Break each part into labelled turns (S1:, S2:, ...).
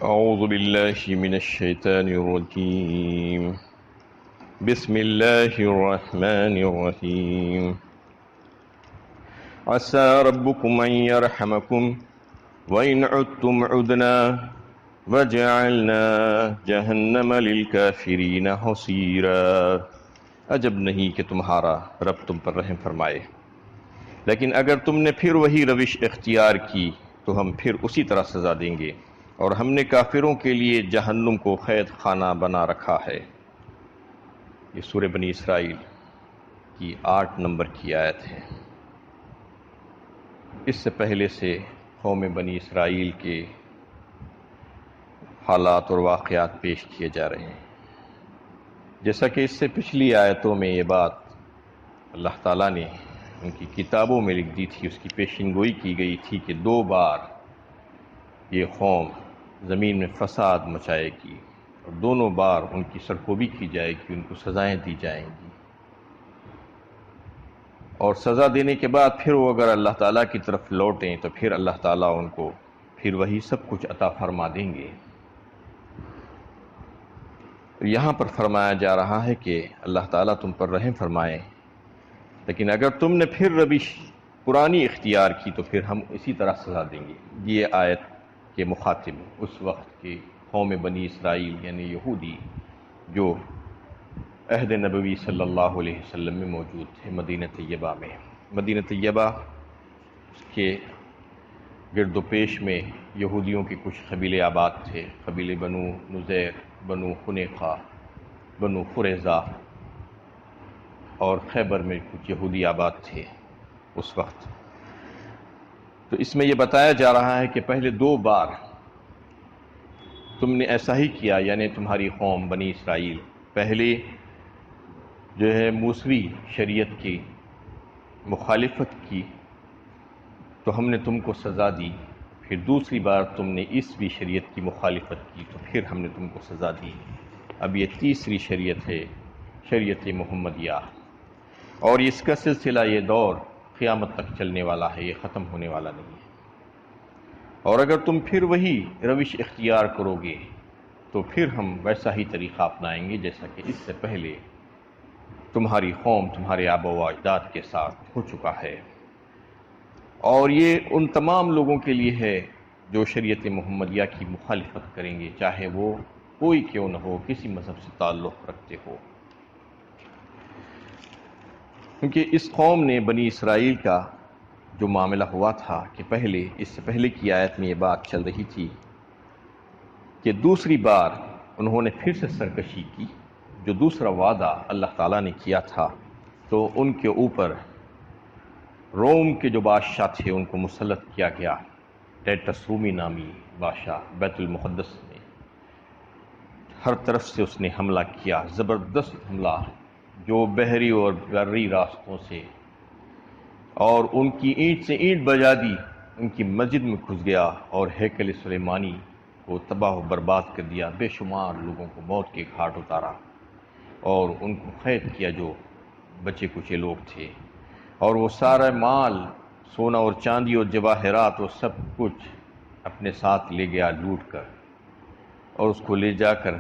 S1: أعوذ بالله من الشيطان الرجيم. بسم الله الرحمن الرحيم. عسى ربكم أن يرحمكم وإن عدتم عدنا وجعلنا جہنم للكافرین حصیرا. عجب نہیں کہ تمہارا رب تم پر رحم فرمائے، لیکن اگر تم نے پھر وہی روش اختیار کی تو ہم پھر اسی طرح سزا دیں گے، اور ہم نے کافروں کے لیے جہنم کو قید خانہ بنا رکھا ہے. یہ سورہ بنی اسرائیل کی 8 نمبر کی آیت ہے. اس سے پہلے سے قوم بنی اسرائیل کے حالات اور واقعات پیش کیے جا رہے ہیں. جیسا کہ اس سے پچھلی آیتوں میں یہ بات اللہ تعالیٰ نے ان کی کتابوں میں لکھ دی تھی، اس کی پیشن گوئی کی گئی تھی کہ 2 بار یہ قوم زمین میں فساد مچائے گی، اور دونوں بار ان کی سرکوبی کی جائے گی، ان کو سزائیں دی جائیں گی، اور سزا دینے کے بعد پھر وہ اگر اللہ تعالیٰ کی طرف لوٹیں تو پھر اللہ تعالیٰ ان کو پھر وہی سب کچھ عطا فرما دیں گے. یہاں پر فرمایا جا رہا ہے کہ اللہ تعالیٰ تم پر رحم فرمائے، لیکن اگر تم نے پھر روش پرانی اختیار کی تو پھر ہم اسی طرح سزا دیں گے. یہ آیت کے مخاطب اس وقت کے قوم بنی اسرائیل یعنی یہودی جو عہد نبوی صلی اللہ علیہ وسلم میں موجود تھے مدینہ طیبہ میں. مدینہ طیبہ کے گرد و پیش میں یہودیوں کے کچھ قبیلے آباد تھے، قبیلے بنو نذیر، بنو خنیقہ، بنو قریظہ، اور خیبر میں کچھ یہودی آباد تھے اس وقت. تو اس میں یہ بتایا جا رہا ہے کہ پہلے 2 بار تم نے ایسا ہی کیا، یعنی تمہاری قوم بنی اسرائیل پہلے جو ہے موسوی شریعت کی مخالفت کی تو ہم نے تم کو سزا دی، پھر دوسری بار تم نے عیسوی شریعت کی مخالفت کی تو پھر ہم نے تم کو سزا دی. اب یہ تیسری شریعت ہے، شریعت محمدیہ، اور اس کا سلسلہ یہ دور قیامت تک چلنے والا ہے، یہ ختم ہونے والا نہیں ہے. اور اگر تم پھر وہی روش اختیار کرو گے تو پھر ہم ویسا ہی طریقہ اپنائیں گے جیسا کہ اس سے پہلے تمہاری قوم تمہارے آباء و اجداد کے ساتھ ہو چکا ہے. اور یہ ان تمام لوگوں کے لیے ہے جو شریعت محمدیہ کی مخالفت کریں گے، چاہے وہ کوئی کیوں نہ ہو، کسی مذہب سے تعلق رکھتے ہو. کیونکہ اس قوم نے بنی اسرائیل کا جو معاملہ ہوا تھا کہ پہلے اس سے پہلے کی آیت میں یہ بات چل رہی تھی کہ دوسری بار انہوں نے پھر سے سرکشی کی. جو دوسرا وعدہ اللہ تعالیٰ نے کیا تھا تو ان کے اوپر روم کے جو بادشاہ تھے ان کو مسلط کیا گیا. ٹیٹس رومی نامی بادشاہ بیت المقدس نے ہر طرف سے اس نے حملہ کیا، زبردست حملہ، جو بحری اور بری راستوں سے، اور ان کی اینٹ سے اینٹ بجا دی، ان کی مسجد میں گھس گیا اور ہیکل سلیمانی کو تباہ و برباد کر دیا. بے شمار لوگوں کو موت کے گھاٹ اتارا اور ان کو قید کیا جو بچے کچے لوگ تھے، اور وہ سارا مال، سونا اور چاندی اور جواہرات وہ سب کچھ اپنے ساتھ لے گیا لوٹ کر، اور اس کو لے جا کر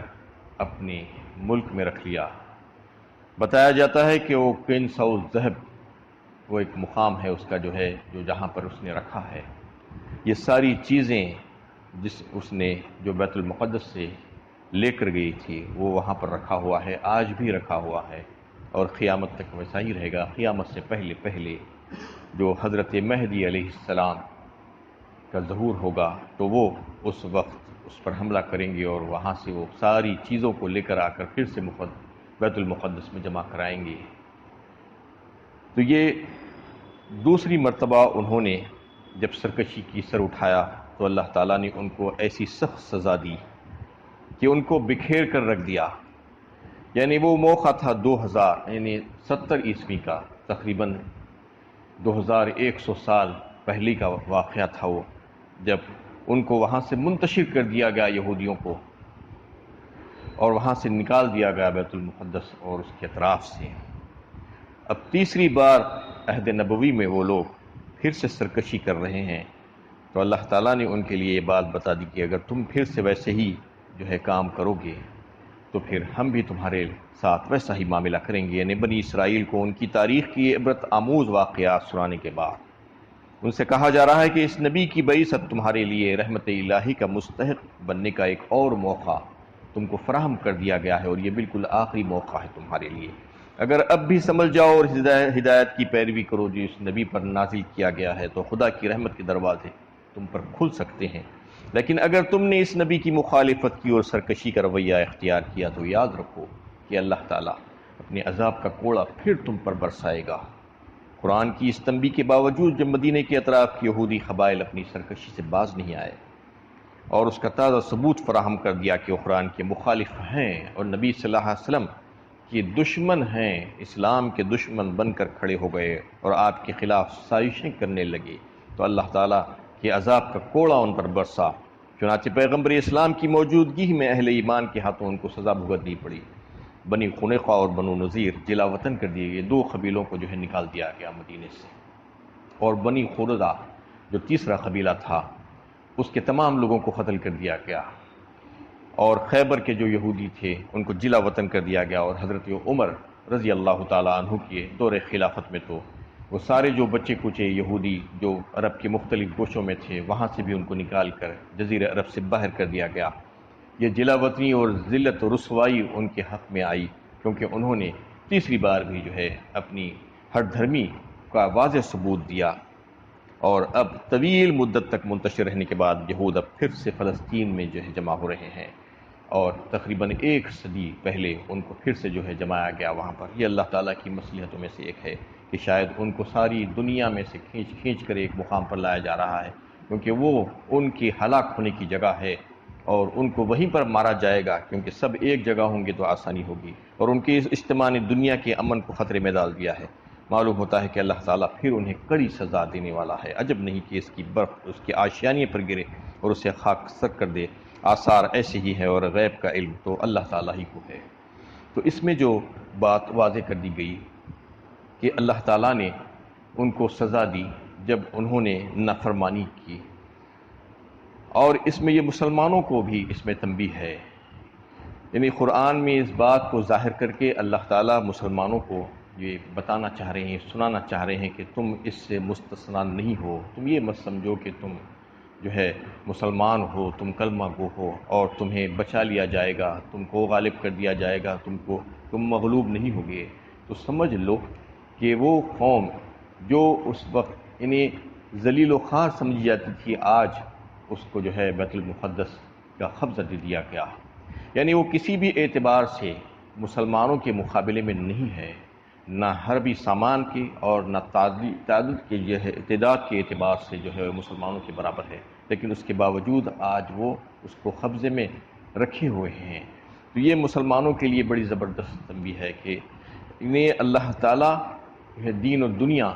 S1: اپنے ملک میں رکھ لیا. بتایا جاتا ہے کہ وہ کنز الذہب، وہ ایک مقام ہے اس کا جو ہے، جو جہاں پر اس نے رکھا ہے یہ ساری چیزیں جس اس نے جو بیت المقدس سے لے کر گئی تھی وہ وہاں پر رکھا ہوا ہے، آج بھی رکھا ہوا ہے، اور قیامت تک ویسا ہی رہے گا. قیامت سے پہلے پہلے جو حضرت مہدی علیہ السلام کا ظہور ہوگا تو وہ اس وقت اس پر حملہ کریں گے اور وہاں سے وہ ساری چیزوں کو لے کر آ کر پھر سے بیت المقدس میں جمع کرائیں گے. تو یہ دوسری مرتبہ انہوں نے جب سرکشی کی، سر اٹھایا، تو اللہ تعالیٰ نے ان کو ایسی سخت سزا دی کہ ان کو بکھیر کر رکھ دیا. یعنی وہ موقع تھا 2000 یعنی 70 عیسوی کا، تقریباً 2100 سال پہلے کا واقعہ تھا وہ، جب ان کو وہاں سے منتشر کر دیا گیا یہودیوں کو، اور وہاں سے نکال دیا گیا بیت المقدس اور اس کے اطراف سے. اب تیسری بار عہد نبوی میں وہ لوگ پھر سے سرکشی کر رہے ہیں تو اللہ تعالیٰ نے ان کے لیے یہ بات بتا دی کہ اگر تم پھر سے ویسے ہی جو ہے کام کرو گے تو پھر ہم بھی تمہارے ساتھ ویسا ہی معاملہ کریں گے. یعنی بنی اسرائیل کو ان کی تاریخ کی عبرت آموز واقعات سنانے کے بعد ان سے کہا جا رہا ہے کہ اس نبی کی بعثت تمہارے لیے رحمت الہی کا مستحق بننے کا ایک اور موقع تم کو فراہم کر دیا گیا ہے، اور یہ بالکل آخری موقع ہے تمہارے لیے. اگر اب بھی سمجھ جاؤ اور ہدایت کی پیروی کرو جو اس نبی پر نازل کیا گیا ہے تو خدا کی رحمت کے دروازے تم پر کھل سکتے ہیں. لیکن اگر تم نے اس نبی کی مخالفت کی اور سرکشی کا رویہ اختیار کیا تو یاد رکھو کہ اللہ تعالیٰ اپنے عذاب کا کوڑا پھر تم پر برسائے گا. قرآن کی اس تنبیہ کے باوجود جب مدینہ کے اطراف کی یہودی قبائل اپنی سرکشی سے باز نہیں آئے اور اس کا تازہ ثبوت فراہم کر دیا کہ وہ قرآن کے مخالف ہیں اور نبی صلی اللہ علیہ وسلم کے دشمن ہیں، اسلام کے دشمن بن کر کھڑے ہو گئے اور آپ کے خلاف سازشیں کرنے لگے، تو اللہ تعالیٰ کے عذاب کا کوڑا ان پر برسا. چنانچہ پیغمبر اسلام کی موجودگی میں اہل ایمان کے ہاتھوں ان کو سزا بھگتنی پڑی. بنی قنیقہ اور بنو نذیر جلا وطن کر دیے گئے، 2 قبیلوں کو جو ہے نکال دیا گیا مدینے سے، اور بنی قریظہ جو تیسرا قبیلہ تھا اس کے تمام لوگوں کو قتل کر دیا گیا، اور خیبر کے جو یہودی تھے ان کو جلا وطن کر دیا گیا. اور حضرت عمر رضی اللہ تعالیٰ عنہ کے دور خلافت میں تو وہ سارے جو بچے کچے یہودی جو عرب کے مختلف گوشوں میں تھے وہاں سے بھی ان کو نکال کر جزیرہ عرب سے باہر کر دیا گیا. یہ جلا وطنی اور ذلت و رسوائی ان کے حق میں آئی کیونکہ انہوں نے تیسری بار بھی جو ہے اپنی ہٹ دھرمی کا واضح ثبوت دیا. اور اب طویل مدت تک منتشر رہنے کے بعد یہود اب پھر سے فلسطین میں جو ہے جمع ہو رہے ہیں، اور تقریباً 1 صدی پہلے ان کو پھر سے جو ہے جمایا گیا وہاں پر. یہ اللہ تعالیٰ کی مصلحتوں میں سے ایک ہے کہ شاید ان کو ساری دنیا میں سے کھینچ کر ایک مقام پر لایا جا رہا ہے، کیونکہ وہ ان کی ہلاک ہونے کی جگہ ہے اور ان کو وہیں پر مارا جائے گا، کیونکہ سب ایک جگہ ہوں گے تو آسانی ہوگی. اور ان کے اس اجتماع نے دنیا کے امن کو خطرے میں ڈال دیا ہے. معلوم ہوتا ہے کہ اللہ تعالیٰ پھر انہیں کڑی سزا دینے والا ہے. عجب نہیں کہ اس کی برف اس کے آشیانے پر گرے اور اسے خاکستر کر دے. آثار ایسے ہی ہے اور غیب کا علم تو اللہ تعالیٰ ہی کو ہے. تو اس میں جو بات واضح کر دی گئی کہ اللہ تعالیٰ نے ان کو سزا دی جب انہوں نے نافرمانی کی، اور اس میں یہ مسلمانوں کو بھی اس میں تنبیہ ہے. یعنی قرآن میں اس بات کو ظاہر کر کے اللہ تعالیٰ مسلمانوں کو یہ بتانا چاہ رہے ہیں، سنانا چاہ رہے ہیں کہ تم اس سے مستثنا نہیں ہو. تم یہ مت سمجھو کہ تم جو ہے مسلمان ہو، تم کلمہ گو ہو اور تمہیں بچا لیا جائے گا، تم کو غالب کر دیا جائے گا، تم مغلوب نہیں ہوگے. تو سمجھ لو کہ وہ قوم جو اس وقت انہیں ذلیل و خوار سمجھی جاتی تھی، آج اس کو جو ہے بیت المقدس کا قبضہ دے دیا گیا. یعنی وہ کسی بھی اعتبار سے مسلمانوں کے مقابلے میں نہیں ہے، نہ حربی سامان کی اور نہ تعداد کے جو ہے تعداد کے اعتبار سے جو ہے مسلمانوں کے برابر ہے، لیکن اس کے باوجود آج وہ اس کو قبضے میں رکھے ہوئے ہیں. تو یہ مسلمانوں کے لیے بڑی زبردست تنبیہ ہے کہ انہیں اللہ تعالیٰ جو ہے دین و دنیا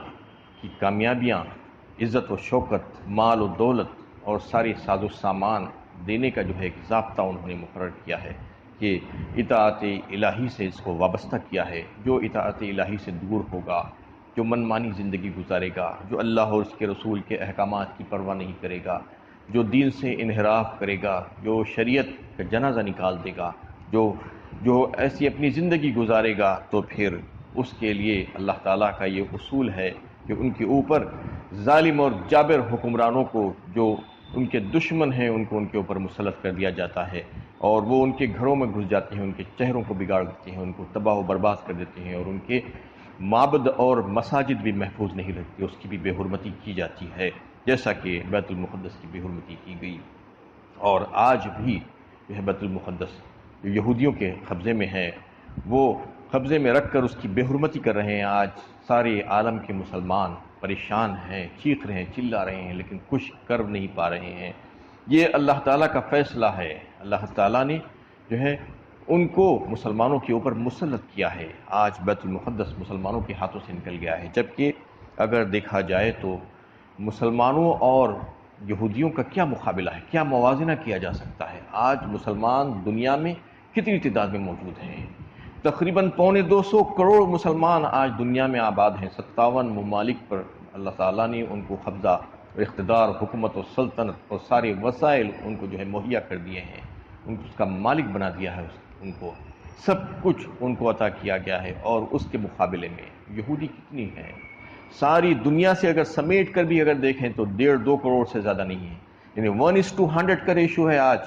S1: کی کامیابیاں، عزت و شوکت، مال و دولت اور سارے ساز و سامان دینے کا جو ہے ایک ضابطہ انہوں نے مقرر کیا ہے کہ اطاعت الہی سے اس کو وابستہ کیا ہے. جو اطاعت الہی سے دور ہوگا، جو منمانی زندگی گزارے گا، جو اللہ اور اس کے رسول کے احکامات کی پرواہ نہیں کرے گا، جو دین سے انحراف کرے گا، جو شریعت کا جنازہ نکال دے گا، جو ایسی اپنی زندگی گزارے گا، تو پھر اس کے لیے اللہ تعالیٰ کا یہ اصول ہے کہ ان کے اوپر ظالم اور جابر حکمرانوں کو جو ان کے دشمن ہیں ان کو ان کے اوپر مسلط کر دیا جاتا ہے، اور وہ ان کے گھروں میں گھس جاتے ہیں، ان کے چہروں کو بگاڑ دیتے ہیں، ان کو تباہ و برباد کر دیتے ہیں، اور ان کے معبد اور مساجد بھی محفوظ نہیں رہتی، اس کی بھی بے حرمتی کی جاتی ہے، جیسا کہ بیت المقدس کی بے حرمتی کی گئی. اور آج بھی جو ہے بیت المقدس جو یہودیوں کے قبضے میں ہے، وہ قبضے میں رکھ کر اس کی بے حرمتی کر رہے ہیں. آج سارے عالم کے مسلمان پریشان ہیں، چیخ رہے ہیں، چلا رہے ہیں، لیکن کچھ کر نہیں پا رہے ہیں. یہ اللہ تعالیٰ کا فیصلہ ہے. اللہ تعالیٰ نے جو ہے ان کو مسلمانوں کے اوپر مسلط کیا ہے. آج بیت المقدس مسلمانوں کے ہاتھوں سے نکل گیا ہے، جبکہ اگر دیکھا جائے تو مسلمانوں اور یہودیوں کا کیا مقابلہ ہے، کیا موازنہ کیا جا سکتا ہے. آج مسلمان دنیا میں کتنی تعداد میں موجود ہیں؟ تقریباً 250 کروڑ مسلمان آج دنیا میں آباد ہیں. 57 ممالک پر اللہ تعالیٰ نے ان کو قبضہ اقتدار، حکومت و سلطنت اور سارے وسائل ان کو جو ہے مہیا کر دیے ہیں، ان کو اس کا مالک بنا دیا ہے، ان کو سب کچھ ان کو عطا کیا گیا ہے۔ اور اس کے مقابلے میں یہودی کتنی ہیں؟ ساری دنیا سے اگر سمیٹ کر بھی اگر دیکھیں تو 1.5-2 کروڑ سے زیادہ نہیں ہے، یعنی 1:100 کا ریشو ہے آج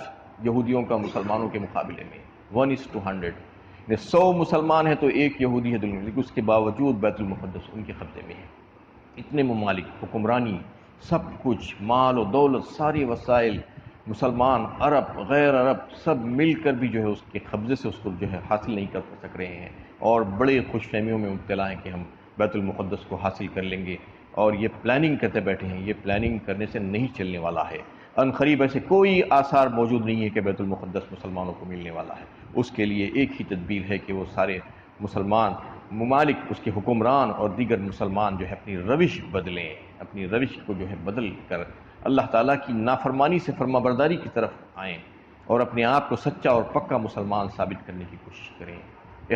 S1: یہودیوں کا مسلمانوں کے مقابلے میں، 1:100۔ 100 مسلمان ہیں تو ایک یہودی ہے دل میں، لیکن اس کے باوجود بیت المقدس ان کے قبضے میں ہے۔ اتنے ممالک، حکمرانی، سب کچھ، مال و دولت، سارے وسائل، مسلمان، عرب، غیر عرب، سب مل کر بھی جو ہے اس کے قبضے سے اس کو جو ہے حاصل نہیں کر سک رہے ہیں، اور بڑے خوش فہمیوں میں مبتلا ہیں کہ ہم بیت المقدس کو حاصل کر لیں گے، اور یہ پلاننگ کرتے بیٹھے ہیں۔ یہ پلاننگ کرنے سے نہیں چلنے والا ہے۔ ان قریب ایسے کوئی آثار موجود نہیں ہے کہ بیت المقدس مسلمانوں کو ملنے والا ہے۔ اس کے لیے ایک ہی تدبیر ہے کہ وہ سارے مسلمان ممالک، اس کے حکمران اور دیگر مسلمان جو ہے اپنی روش بدلیں، اپنی روش کو جو ہے بدل کر اللہ تعالیٰ کی نافرمانی سے فرما برداری کی طرف آئیں، اور اپنے آپ کو سچا اور پکا مسلمان ثابت کرنے کی کوشش کریں،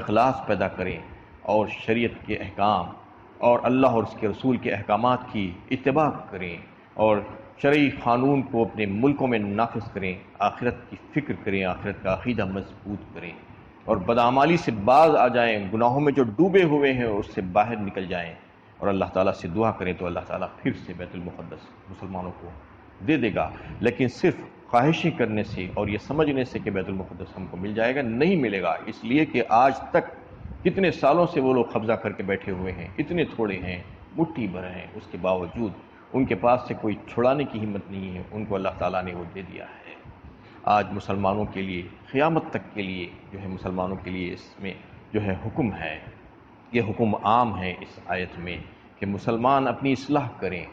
S1: اخلاص پیدا کریں، اور شریعت کے احکام اور اللہ اور اس کے رسول کے احکامات کی اتباع کریں، اور شرعی قانون کو اپنے ملکوں میں نافذ کریں، آخرت کی فکر کریں، آخرت کا عقیدہ مضبوط کریں، اور بدعمالی سے باز آ جائیں، گناہوں میں جو ڈوبے ہوئے ہیں اس سے باہر نکل جائیں، اور اللہ تعالیٰ سے دعا کریں تو اللہ تعالیٰ پھر سے بیت المقدس مسلمانوں کو دے دے گا۔ لیکن صرف خواہشیں کرنے سے اور یہ سمجھنے سے کہ بیت المقدس ہم کو مل جائے گا، نہیں ملے گا، اس لیے کہ آج تک کتنے سالوں سے وہ لوگ قبضہ کر کے بیٹھے ہوئے ہیں، اتنے تھوڑے ہیں، مٹھی بھر ہیں، اس کے باوجود ان کے پاس سے کوئی چھڑانے کی ہمت نہیں ہے، ان کو اللہ تعالیٰ نے وہ دے دیا ہے۔ آج مسلمانوں کے لیے، قیامت تک کے لیے جو ہے مسلمانوں کے لیے اس میں جو ہے حکم ہے، یہ حکم عام ہے اس آیت میں کہ مسلمان اپنی اصلاح کریں۔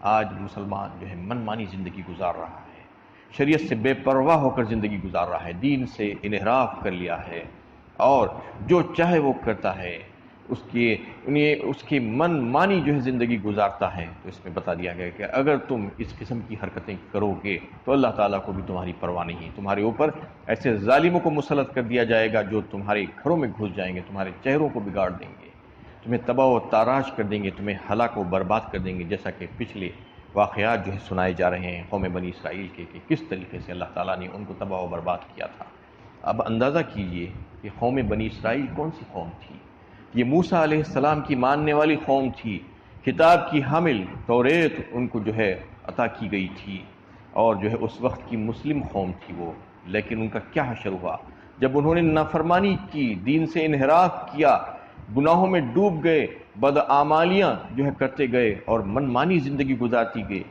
S1: آج مسلمان جو ہے من مانی زندگی گزار رہا ہے، شریعت سے بے پرواہ ہو کر زندگی گزار رہا ہے، دین سے انحراف کر لیا ہے، اور جو چاہے وہ کرتا ہے، اس کی من مانی جو ہے زندگی گزارتا ہے۔ تو اس میں بتا دیا گیا کہ اگر تم اس قسم کی حرکتیں کرو گے تو اللہ تعالیٰ کو بھی تمہاری پرواہ نہیں، تمہارے اوپر ایسے ظالموں کو مسلط کر دیا جائے گا جو تمہارے گھروں میں گھس جائیں گے، تمہارے چہروں کو بگاڑ دیں گے، تمہیں تباہ و تاراج کر دیں گے، تمہیں ہلاک و برباد کر دیں گے، جیسا کہ پچھلے واقعات جو ہے سنائے جا رہے ہیں قوم بنی اسرائیل کے کہ کس طریقے سے اللہ تعالیٰ نے ان کو تباہ و برباد کیا تھا۔ اب اندازہ کیجئے کہ قوم بنی اسرائیل کون سی قوم تھی؟ یہ موسیٰ علیہ السلام کی ماننے والی قوم تھی، کتاب کی حامل، توریت ان کو جو ہے عطا کی گئی تھی، اور جو ہے اس وقت کی مسلم قوم تھی وہ۔ لیکن ان کا کیا حشر ہوا جب انہوں نے نافرمانی کی، دین سے انحراف کیا، گناہوں میں ڈوب گئے، بدعمالیاں جو ہے کرتے گئے، اور من مانی زندگی گزارتی گئے،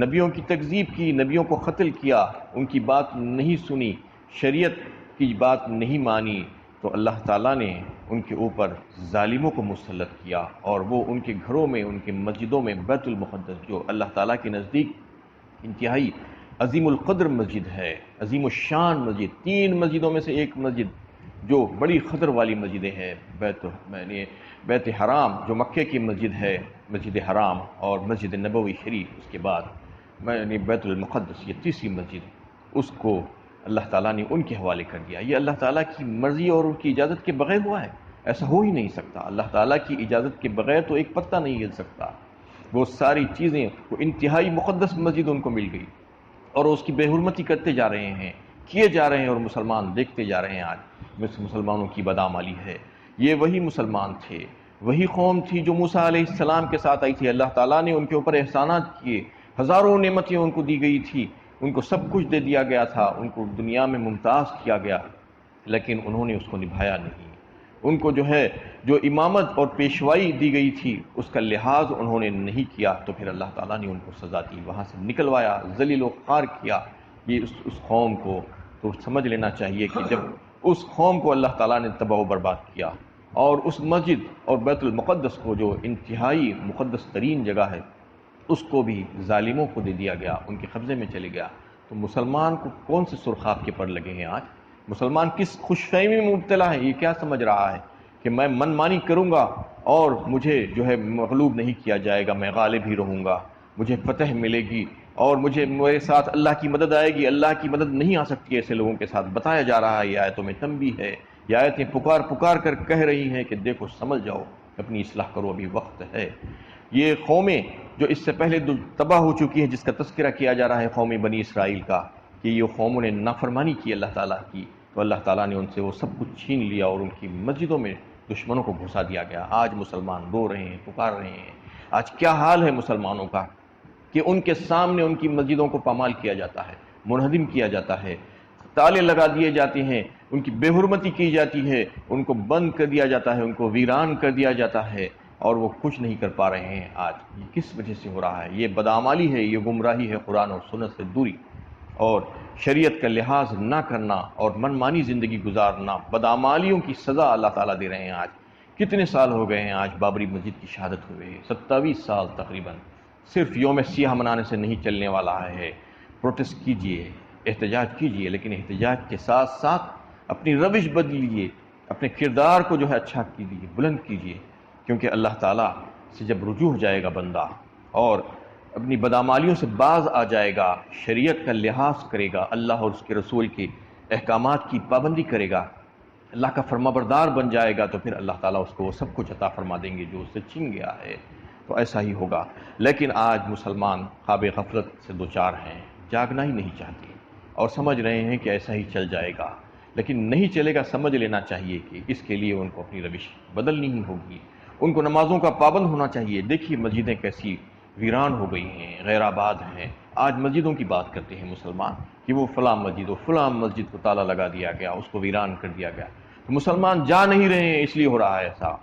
S1: نبیوں کی تکذیب کی، نبیوں کو قتل کیا، ان کی بات نہیں سنی، شریعت کی بات نہیں مانی، تو اللہ تعالیٰ نے ان کے اوپر ظالموں کو مسلط کیا، اور وہ ان کے گھروں میں، ان کے مسجدوں میں بیت المقدس جو اللہ تعالیٰ کے نزدیک انتہائی عظیم القدر مسجد ہے، عظیم الشان مسجد، 3 مسجدوں میں سے ایک مسجد جو بڑی قدر والی مسجدیں ہیں، بیت حرام جو مکے کی مسجد ہے، مسجد حرام، اور مسجد نبوی شریف، اس کے بعد بیت المقدس، یہ تیسری مسجد، اس کو اللہ تعالیٰ نے ان کے حوالے کر دیا۔ یہ اللہ تعالیٰ کی مرضی اور ان کی اجازت کے بغیر ہوا ہے، ایسا ہو ہی نہیں سکتا۔ اللہ تعالیٰ کی اجازت کے بغیر تو ایک پتہ نہیں ہل سکتا۔ وہ ساری چیزیں، وہ انتہائی مقدس مسجد ان کو مل گئی، اور اس کی بے حرمتی کرتے جا رہے ہیں، کیے جا رہے ہیں، اور مسلمان دیکھتے جا رہے ہیں۔ آج مسلمانوں کی بدعمالی ہے۔ یہ وہی مسلمان تھے، وہی قوم تھی جو موسیٰ علیہ السلام کے ساتھ آئی تھی۔ اللہ تعالیٰ نے ان کے اوپر احسانات کیے، ہزاروں نعمتیں ان کو دی گئی تھی، ان کو سب کچھ دے دیا گیا تھا، ان کو دنیا میں ممتاز کیا گیا، لیکن انہوں نے اس کو نبھایا نہیں۔ ان کو جو امامت اور پیشوائی دی گئی تھی اس کا لحاظ انہوں نے نہیں کیا، تو پھر اللہ تعالیٰ نے ان کو سزا دی، وہاں سے نکلوایا، ذلیل و خوار کیا۔ یہ اس قوم کو تو سمجھ لینا چاہیے کہ جب اس قوم کو اللہ تعالیٰ نے تباہ و برباد کیا، اور اس مسجد اور بیت المقدس کو جو انتہائی مقدس ترین جگہ ہے اس کو بھی ظالموں کو دے دیا گیا، ان کے قبضے میں چلے گیا، تو مسلمان کو کون سے سرخاب کے پر لگے ہیں؟ آج مسلمان کس خوش فہمی میں مبتلا ہے؟ یہ کیا سمجھ رہا ہے کہ میں من مانی کروں گا اور مجھے جو ہے مغلوب نہیں کیا جائے گا، میں غالب ہی رہوں گا، مجھے فتح ملے گی، اور میرے ساتھ اللہ کی مدد آئے گی۔ اللہ کی مدد نہیں آ سکتی ایسے لوگوں کے ساتھ۔ بتایا جا رہا ہے، یہ آیتوں میں تنبیہ ہے، یہ آیتیں پکار کر کہہ رہی ہیں کہ دیکھو، سمجھ جاؤ، اپنی اصلاح کرو، ابھی وقت ہے۔ یہ قومیں جو اس سے پہلے تباہ ہو چکی ہیں، جس کا تذکرہ کیا جا رہا ہے قوم بنی اسرائیل کا، کہ یہ قوموں نے نافرمانی کی اللہ تعالیٰ کی، تو اللہ تعالیٰ نے ان سے وہ سب کچھ چھین لیا اور ان کی مسجدوں میں دشمنوں کو گھسا دیا گیا۔ آج مسلمان رو رہے ہیں، پکار رہے ہیں۔ آج کیا حال ہے مسلمانوں کا کہ ان کے سامنے ان کی مسجدوں کو پامال کیا جاتا ہے، منہدم کیا جاتا ہے، تالے لگا دیے جاتے ہیں، ان کی بے حرمتی کی جاتی ہے، ان کو بند کر دیا جاتا ہے، ان کو ویران کر دیا جاتا ہے، اور وہ کچھ نہیں کر پا رہے ہیں۔ آج یہ کس وجہ سے ہو رہا ہے؟ یہ بدعمالی ہے، یہ گمراہی ہے، قرآن اور سنت سے دوری اور شریعت کا لحاظ نہ کرنا اور منمانی زندگی گزارنا۔ بدعمالیوں کی سزا اللہ تعالیٰ دے رہے ہیں۔ آج کتنے سال ہو گئے ہیں آج بابری مسجد کی شہادت ہوئے ہیں؟ 27 سال تقریباً۔ صرف یوم سیاہ منانے سے نہیں چلنے والا ہے۔ پروٹیسٹ کیجئے، احتجاج کیجئے، لیکن احتجاج کے ساتھ ساتھ اپنی روش بدلیے، اپنے کردار کو جو ہے اچھا کیجئے، بلند کیجئے، کیونکہ اللہ تعالیٰ سے جب رجوع ہو جائے گا بندہ اور اپنی بدعمالیوں سے باز آ جائے گا، شریعت کا لحاظ کرے گا، اللہ اور اس کے رسول کے احکامات کی پابندی کرے گا، اللہ کا فرما بردار بن جائے گا، تو پھر اللہ تعالیٰ اس کو وہ سب کچھ عطا فرما دیں گے جو اس سے چھین گیا ہے۔ تو ایسا ہی ہوگا۔ لیکن آج مسلمان خواب غفلت سے دوچار ہیں، جاگنا ہی نہیں چاہتے اور سمجھ رہے ہیں کہ ایسا ہی چل جائے گا، لیکن نہیں چلے گا۔ سمجھ لینا چاہیے کہ اس کے لیے ان کو اپنی روش بدلنی ہی ہوگی، ان کو نمازوں کا پابند ہونا چاہیے۔ دیکھیے مسجدیں کیسی ویران ہو گئی ہیں، غیر آباد ہیں۔ آج مسجدوں کی بات کرتے ہیں مسلمان کہ وہ فلاں مسجد و فلاں مسجد کو تالا لگا دیا گیا، اس کو ویران کر دیا گیا۔ تو مسلمان جا نہیں رہے ہیں، اس لیے ہو رہا ہے ایسا۔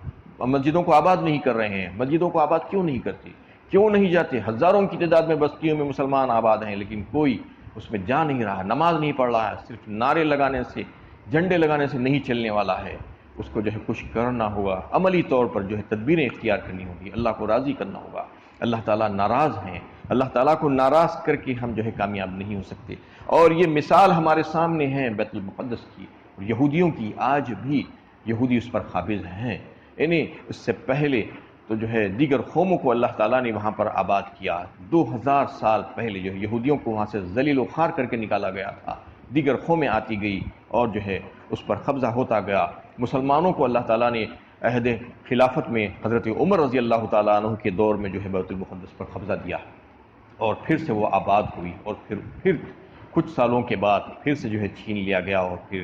S1: مسجدوں کو آباد نہیں کر رہے ہیں۔ مسجدوں کو آباد کیوں نہیں کرتے؟ کیوں نہیں جاتے؟ ہزاروں کی تعداد میں بستیوں میں مسلمان آباد ہیں، لیکن کوئی اس میں جا نہیں رہا، نماز نہیں پڑھ رہا ہے۔ صرف نعرے لگانے سے، جھنڈے لگانے سے نہیں چلنے والا ہے، اس کو جو ہے کچھ کرنا ہوگا، عملی طور پر جو ہے تدبیریں اختیار کرنی ہوگی، اللہ کو راضی کرنا ہوگا۔ اللہ تعالیٰ ناراض ہیں، اللہ تعالیٰ کو ناراض کر کے ہم جو ہے کامیاب نہیں ہو سکتے۔ اور یہ مثال ہمارے سامنے ہے بیت المقدس کی، یہودیوں کی۔ آج بھی یہودی اس پر قابض ہیں، یعنی اس سے پہلے تو جو ہے دیگر قوموں کو اللہ تعالیٰ نے وہاں پر آباد کیا۔ 2000 سال پہلے جو ہے یہودیوں کو وہاں سے ذلیل و خوار کر کے نکالا گیا تھا، دیگر قومیں آتی گئی اور جو ہے اس پر قبضہ ہوتا گیا۔ مسلمانوں کو اللہ تعالیٰ نے عہد خلافت میں حضرت عمر رضی اللہ تعالیٰ عنہ کے دور میں جو ہے بیت المقدس پر قبضہ دیا، اور پھر سے وہ آباد ہوئی، اور پھر کچھ سالوں کے بعد پھر سے جو ہے چھین لیا گیا، اور پھر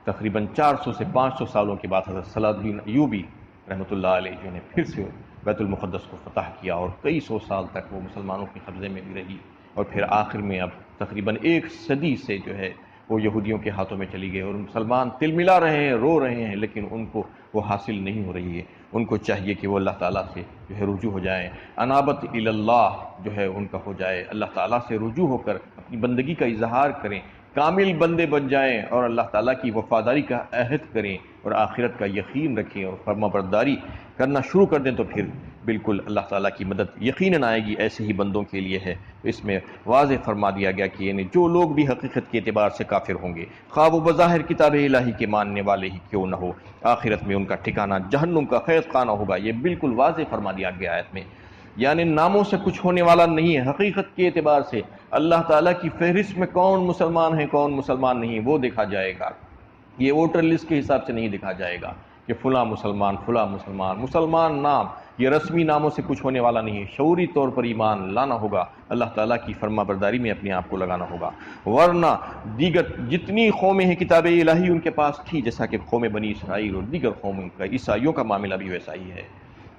S1: تقریباً 400 سے 500 سالوں کے بعد حضرت صلاح الدین ایوبی رحمۃ اللہ علیہ جو نے پھر سے بیت المقدس کو فتح کیا، اور کئی سو سال تک وہ مسلمانوں کے قبضے میں بھی رہی، اور پھر آخر میں اب تقریباً 1 صدی سے جو ہے وہ یہودیوں کے ہاتھوں میں چلی گئی، اور مسلمان تل ملا رہے ہیں، رو رہے ہیں، لیکن ان کو وہ حاصل نہیں ہو رہی ہے۔ ان کو چاہیے کہ وہ اللہ تعالیٰ سے جو ہے رجوع ہو جائیں، انابت اللہ جو ہے ان کا ہو جائے، اللہ تعالیٰ سے رجوع ہو کر اپنی بندگی کا اظہار کریں، کامل بندے بن جائیں، اور اللہ تعالیٰ کی وفاداری کا عہد کریں، اور آخرت کا یقین رکھیں، اور فرما برداری کرنا شروع کر دیں، تو پھر بالکل اللہ تعالیٰ کی مدد یقیناً آئے گی۔ ایسے ہی بندوں کے لیے ہے۔ اس میں واضح فرما دیا گیا کہ یعنی جو لوگ بھی حقیقت کے اعتبار سے کافر ہوں گے، خواہ وہ بظاہر کتاب الہی کے ماننے والے ہی کیوں نہ ہو، آخرت میں ان کا ٹھکانہ جہنم کا قید خانہ ہوگا۔ یہ بالکل واضح فرما دیا گیا آیت میں، یعنی ناموں سے کچھ ہونے والا نہیں ہے۔ حقیقت کے اعتبار سے اللہ تعالیٰ کی فہرست میں کون مسلمان ہیں کون مسلمان نہیں، وہ دیکھا جائے گا۔ یہ ووٹر لسٹ کے حساب سے نہیں دیکھا جائے گا کہ فلاں مسلمان فلاں مسلمان۔ مسلمان نام یہ رسمی ناموں سے کچھ ہونے والا نہیں ہے، شعوری طور پر ایمان لانا ہوگا، اللہ تعالیٰ کی فرما برداری میں اپنے آپ کو لگانا ہوگا، ورنہ دیگر جتنی قومیں ہیں کتاب الہی ان کے پاس تھی، جیسا کہ قوم بنی اسرائیل اور دیگر قوموں کا، عیسائیوں کا معاملہ بھی ویسا ہی ہے۔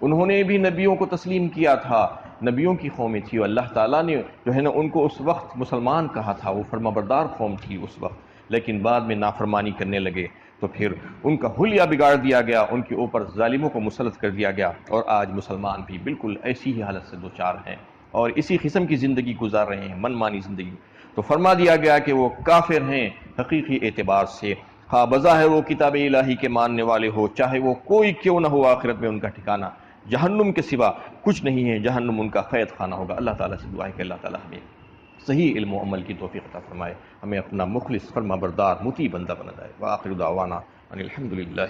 S1: انہوں نے بھی نبیوں کو تسلیم کیا تھا، نبیوں کی قومیں تھی، اور اللہ تعالیٰ نے جو ہے نا ان کو اس وقت مسلمان کہا تھا، وہ فرما بردار قوم تھی اس وقت، لیکن بعد میں نافرمانی کرنے لگے تو پھر ان کا حلیہ بگاڑ دیا گیا، ان کے اوپر ظالموں کو مسلط کر دیا گیا، اور آج مسلمان بھی بالکل ایسی ہی حالت سے دوچار ہیں اور اسی قسم کی زندگی گزار رہے ہیں، من مانی زندگی۔ تو فرما دیا گیا کہ وہ کافر ہیں حقیقی اعتبار سے، ہاں بظاہر وہ کتاب الہی کے ماننے والے ہو، چاہے وہ کوئی کیوں نہ ہو، آخرت میں ان کا ٹھکانہ جہنم کے سوا کچھ نہیں ہے، جہنم ان کا قید خانہ ہوگا۔ اللہ تعالیٰ سے دعا ہے کہ اللہ تعالیٰ ہمیں صحیح علم و عمل کی توفیق عطا فرمائے، ہمیں اپنا مخلص فرما بردار مطیع بندہ بنا دائے۔ وآخر دعوانا ان الحمدللہ۔